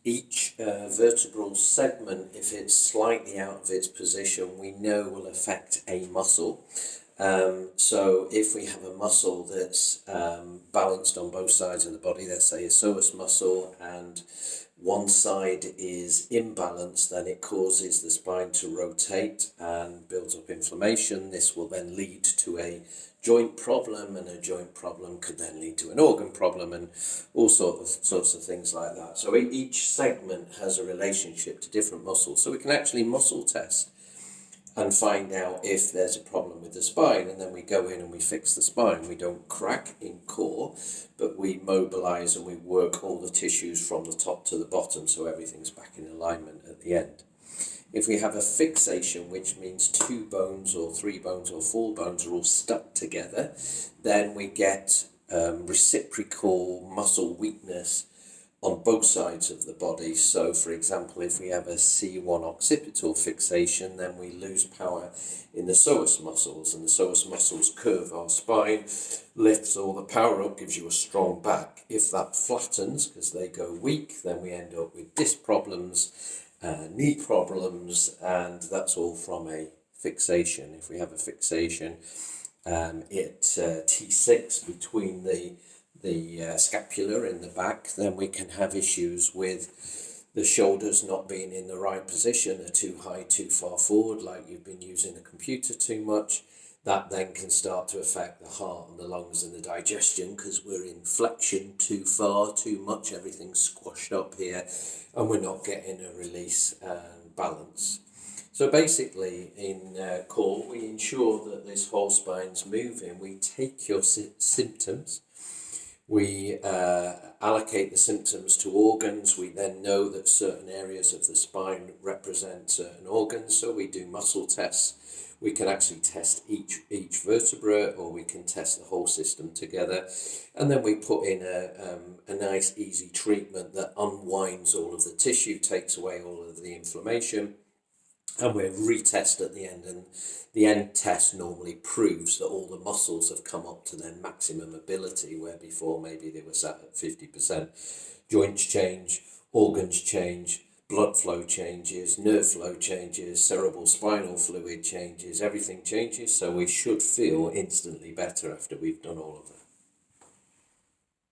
Each vertebral segment, if it's slightly out of its position, we know will affect a muscle. So if we have a muscle that's balanced on both sides of the body, let's say a psoas muscle, and one side is imbalanced, then it causes the spine to rotate and builds up inflammation. This will then lead to a joint problem, and a joint problem could then lead to an organ problem and all sorts of things like that. So each segment has a relationship to different muscles. So we can actually muscle test and find out if there's a problem with the spine, and then we go in and we fix the spine. We don't crack in core, but we mobilize and we work all the tissues from the top to the bottom so everything's back in alignment at the end. If we have a fixation, which means two bones or three bones or four bones are all stuck together, then we get reciprocal muscle weakness on both sides of the body. So, for example, if we have a C1 occipital fixation, then we lose power in the psoas muscles, and the psoas muscles curve our spine, lifts all the power up, gives you a strong back. If that flattens, because they go weak, then we end up with disc problems, knee problems, and that's all from a fixation. If we have a fixation at T6 between the scapula in the back, then we can have issues with the shoulders not being in the right position. They're too high, too far forward, like you've been using the computer too much. That then can start to affect the heart and the lungs and the digestion, because we're in flexion too far, too much. Everything's squashed up here and we're not getting a release and balance. So basically in core, we ensure that this whole spine's moving. We take your symptoms, we allocate the symptoms to organs. We then know that certain areas of the spine represent certain organs, so we do muscle tests. We can actually test each vertebra, or we can test the whole system together, and then we put in a nice easy treatment that unwinds all of the tissue, takes away all of the inflammation, and we retest at the end, and the end test normally proves that all the muscles have come up to their maximum ability, where before maybe they were sat at 50%. Joints change, organs change, blood flow changes, nerve flow changes, cerebral spinal fluid changes, everything changes, so we should feel instantly better after we've done all of that.